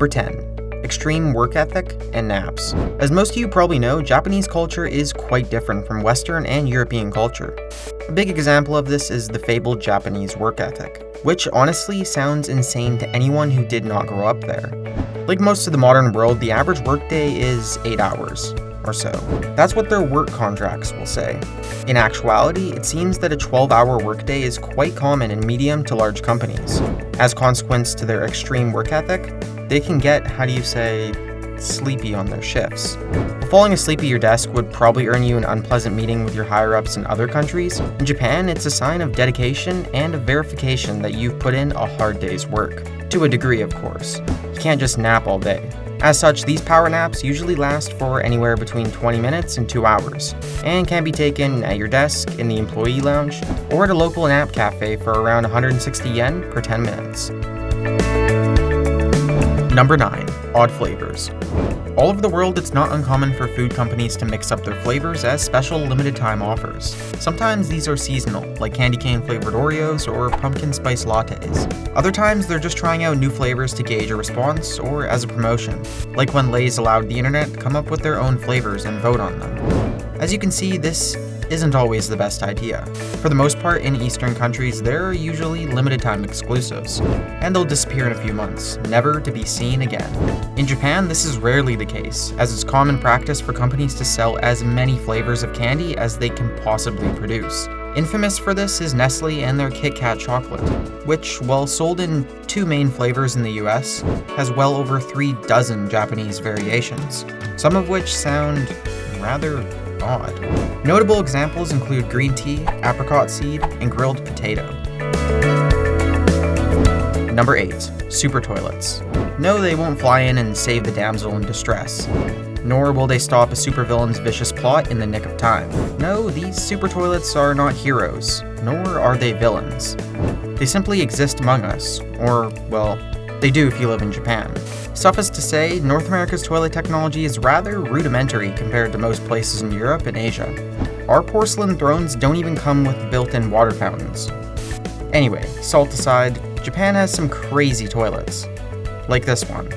Number 10. Extreme work ethic and naps. As most of you probably know, Japanese culture is quite different from Western and European culture. A big example of this is the fabled Japanese work ethic, which honestly sounds insane to anyone who did not grow up there. Like most of the modern world, the average workday is 8 hours or so. That's what their work contracts will say. In actuality, it seems that a 12-hour workday is quite common in medium to large companies. As a consequence to their extreme work ethic, they can get, sleepy on their shifts. While falling asleep at your desk would probably earn you an unpleasant meeting with your higher-ups in other countries, in Japan it's a sign of dedication and a verification that you've put in a hard day's work. To a degree, of course. You can't just nap all day. As such, these power naps usually last for anywhere between 20 minutes and 2 hours, and can be taken at your desk, in the employee lounge, or at a local nap cafe for around 160 yen per 10 minutes. Number 9. Odd flavors. All over the world, it's not uncommon for food companies to mix up their flavors as special limited time offers. Sometimes these are seasonal, like candy cane flavored Oreos or pumpkin spice lattes. Other times they're just trying out new flavors to gauge a response or as a promotion, like when Lay's allowed the internet to come up with their own flavors and vote on them. As you can see, this isn't always the best idea. For the most part, in Eastern countries, there are usually limited time exclusives, and they'll disappear in a few months, never to be seen again. In Japan, this is rarely the case, as it's common practice for companies to sell as many flavors of candy as they can possibly produce. Infamous for this is Nestle and their Kit Kat chocolate, which, while sold in 2 main flavors in the US, has well over 3 dozen Japanese variations, some of which sound rather odd. Notable examples include green tea, apricot seed, and grilled potato. Number 8. Super toilets. No, they won't fly in and save the damsel in distress. Nor will they stop a supervillain's vicious plot in the nick of time. No, these super toilets are not heroes, nor are they villains. They simply exist among us, or, well, they do if you live in Japan. Suffice to say, North America's toilet technology is rather rudimentary compared to most places in Europe and Asia. Our porcelain thrones don't even come with built-in water fountains. Anyway, salt aside, Japan has some crazy toilets. Like this one.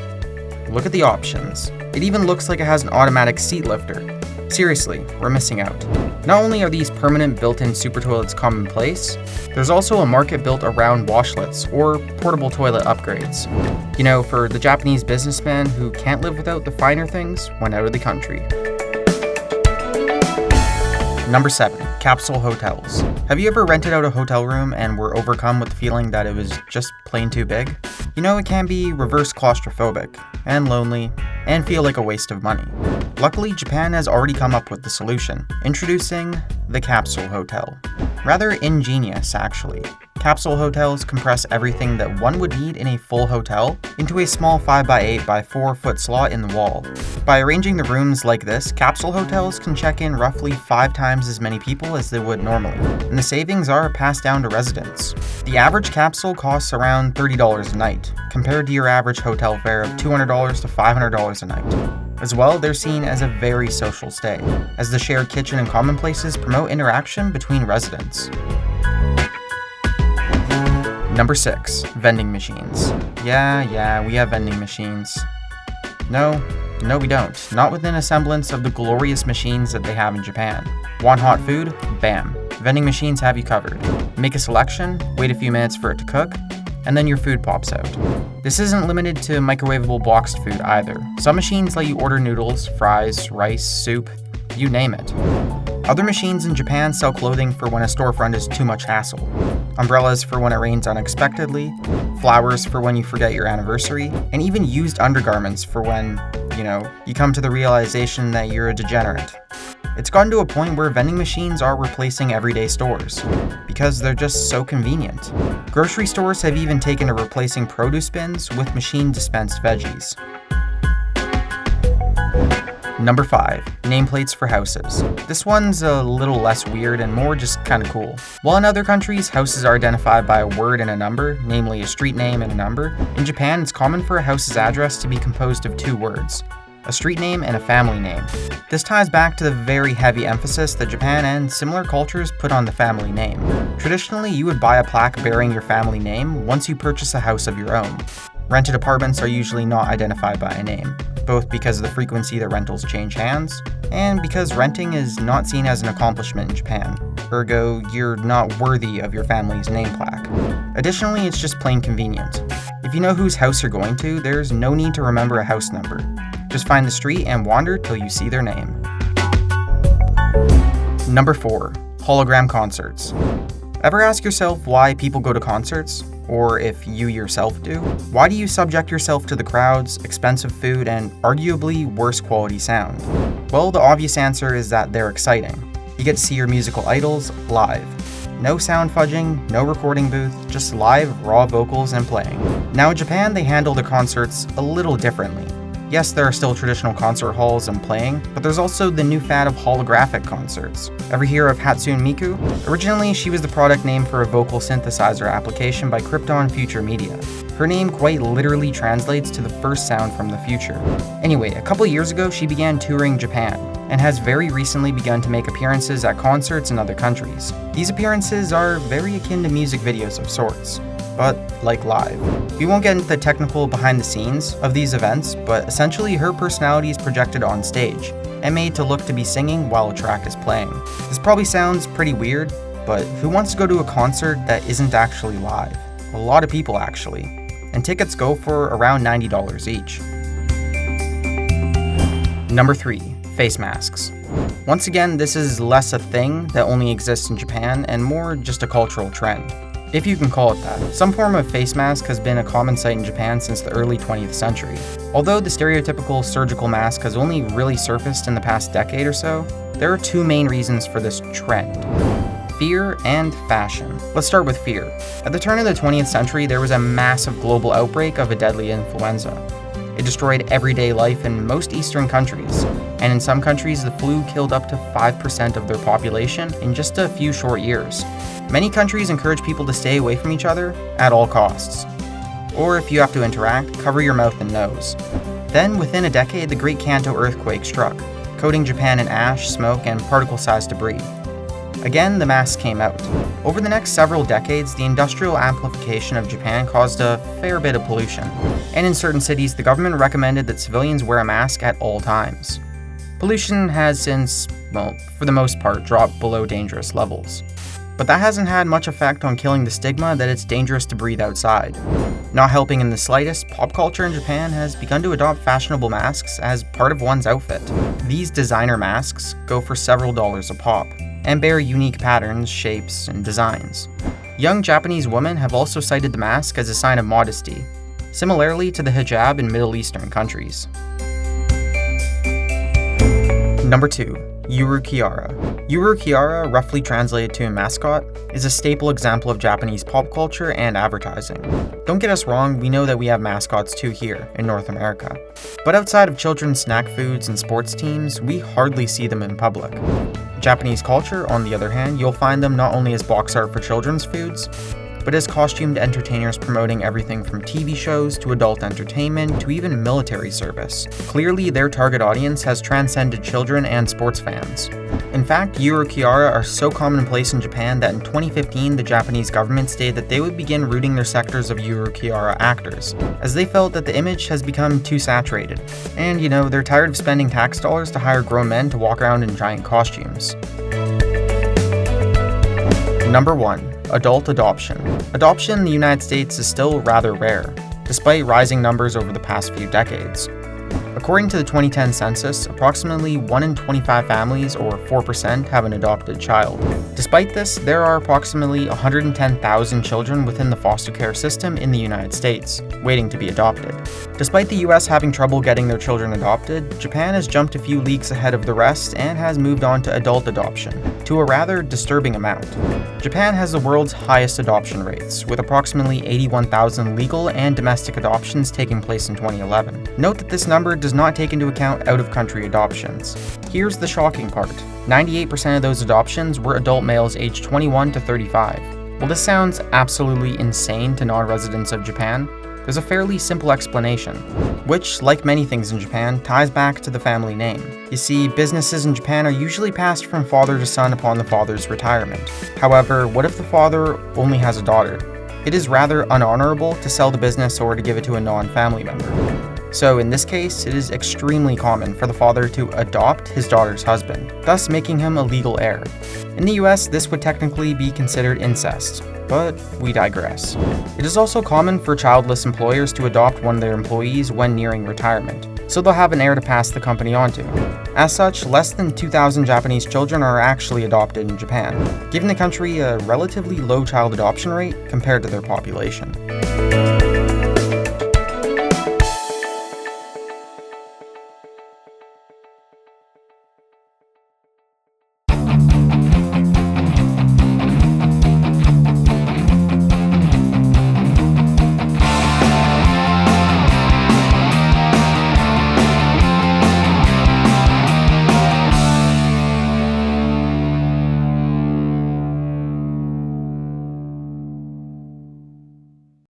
Look at the options. It even looks like it has an automatic seat lifter. Seriously, we're missing out. Not only are these permanent built-in super toilets commonplace, there's also a market built around washlets, or portable toilet upgrades. You know, for the Japanese businessman who can't live without the finer things when out of the country. Number 7. Capsule hotels. Have you ever rented out a hotel room and were overcome with the feeling that it was just plain too big? You know, it can be reverse claustrophobic, and lonely, and feel like a waste of money. Luckily, Japan has already come up with the solution, introducing the Capsule Hotel. Rather ingenious, actually. Capsule hotels compress everything that one would need in a full hotel into a small 5x8 by 4 foot slot in the wall. By arranging the rooms like this, capsule hotels can check in roughly 5 times as many people as they would normally, and the savings are passed down to residents. The average capsule costs around $30 a night, compared to your average hotel fare of $200 to $500 a night. As well, they're seen as a very social stay, as the shared kitchen and common places promote interaction between residents. Number 6. Vending machines. Yeah, we have vending machines. No, we don't. Not within a semblance of the glorious machines that they have in Japan. Want hot food? Bam. Vending machines have you covered. Make a selection, wait a few minutes for it to cook, and then your food pops out. This isn't limited to microwavable boxed food either. Some machines let you order noodles, fries, rice, soup, you name it. Other machines in Japan sell clothing for when a storefront is too much hassle. Umbrellas for when it rains unexpectedly, flowers for when you forget your anniversary, and even used undergarments for when, you come to the realization that you're a degenerate. It's gotten to a point where vending machines are replacing everyday stores, because they're just so convenient. Grocery stores have even taken to replacing produce bins with machine-dispensed veggies. Number 5. Nameplates for houses. This one's a little less weird and more just kinda cool. While in other countries, houses are identified by a word and a number, namely a street name and a number, in Japan it's common for a house's address to be composed of 2 words, a street name and a family name. This ties back to the very heavy emphasis that Japan and similar cultures put on the family name. Traditionally, you would buy a plaque bearing your family name once you purchase a house of your own. Rented apartments are usually not identified by a name, both because of the frequency that rentals change hands, and because renting is not seen as an accomplishment in Japan. Ergo, you're not worthy of your family's name plaque. Additionally, it's just plain convenient. If you know whose house you're going to, there's no need to remember a house number. Just find the street and wander till you see their name. Number 4. Hologram concerts. Ever ask yourself why people go to concerts? Or if you yourself do? Why do you subject yourself to the crowds, expensive food, and arguably worse quality sound? Well, the obvious answer is that they're exciting. You get to see your musical idols live. No sound fudging, no recording booth, just live, raw vocals and playing. Now in Japan, they handle their concerts a little differently. Yes, there are still traditional concert halls and playing, but there's also the new fad of holographic concerts. Ever hear of Hatsune Miku? Originally, she was the product name for a vocal synthesizer application by Krypton Future Media. Her name quite literally translates to the first sound from the future. Anyway, a couple years ago, she began touring Japan, and has very recently begun to make appearances at concerts in other countries. These appearances are very akin to music videos of sorts, but like live. We won't get into the technical behind the scenes of these events, but essentially her personality is projected on stage and made to look to be singing while a track is playing. This probably sounds pretty weird, but who wants to go to a concert that isn't actually live? A lot of people actually, and tickets go for around $90 each. Number 3. Face masks. Once again, this is less a thing that only exists in Japan and more just a cultural trend, if you can call it that. Some form of face mask has been a common sight in Japan since the early 20th century. Although the stereotypical surgical mask has only really surfaced in the past decade or so, there are 2 main reasons for this trend: fear and fashion. Let's start with fear. At the turn of the 20th century, there was a massive global outbreak of a deadly influenza. It destroyed everyday life in most Eastern countries, and in some countries the flu killed up to 5% of their population in just a few short years. Many countries encourage people to stay away from each other at all costs. Or if you have to interact, cover your mouth and nose. Then, within a decade, the Great Kanto earthquake struck, coating Japan in ash, smoke, and particle-sized debris. Again, the masks came out. Over the next several decades, the industrial amplification of Japan caused a fair bit of pollution, and in certain cities, the government recommended that civilians wear a mask at all times. Pollution has since, well, for the most part, dropped below dangerous levels. But that hasn't had much effect on killing the stigma that it's dangerous to breathe outside. Not helping in the slightest, pop culture in Japan has begun to adopt fashionable masks as part of one's outfit. These designer masks go for several dollars a pop, and bear unique patterns, shapes, and designs. Young Japanese women have also cited the mask as a sign of modesty, similarly to the hijab in Middle Eastern countries. Number 2. Yuru Chiara. Yuru Chiara, roughly translated to a mascot, is a staple example of Japanese pop culture and advertising. Don't get us wrong, we know that we have mascots too here in North America. But outside of children's snack foods and sports teams, we hardly see them in public. Japanese culture, on the other hand, you'll find them not only as box art for children's foods, but as costumed entertainers promoting everything from TV shows to adult entertainment to even military service. Clearly, their target audience has transcended children and sports fans. In fact, Yuru Chiara are so commonplace in Japan that in 2015, the Japanese government stated that they would begin rooting their sectors of Yuru Chiara actors, as they felt that the image has become too saturated. And, they're tired of spending tax dollars to hire grown men to walk around in giant costumes. Number 1. Adult adoption. Adoption in the United States is still rather rare, despite rising numbers over the past few decades. According to the 2010 census, approximately 1 in 25 families, or 4%, have an adopted child. Despite this, there are approximately 110,000 children within the foster care system in the United States, waiting to be adopted. Despite the US having trouble getting their children adopted, Japan has jumped a few leagues ahead of the rest and has moved on to adult adoption, to a rather disturbing amount. Japan has the world's highest adoption rates, with approximately 81,000 legal and domestic adoptions taking place in 2011. Note that this number does not take into account out-of-country adoptions. Here's the shocking part. 98% of those adoptions were adult males aged 21 to 35. While this sounds absolutely insane to non-residents of Japan, there's a fairly simple explanation, which, like many things in Japan, ties back to the family name. You see, businesses in Japan are usually passed from father to son upon the father's retirement. However, what if the father only has a daughter? it is rather unhonorable to sell the business or to give it to a non-family member. So in this case, it is extremely common for the father to adopt his daughter's husband, thus making him a legal heir. In the US, this would technically be considered incest, but we digress. It is also common for childless employers to adopt one of their employees when nearing retirement, so they'll have an heir to pass the company on to. As such, less than 2,000 Japanese children are actually adopted in Japan, giving the country a relatively low child adoption rate compared to their population.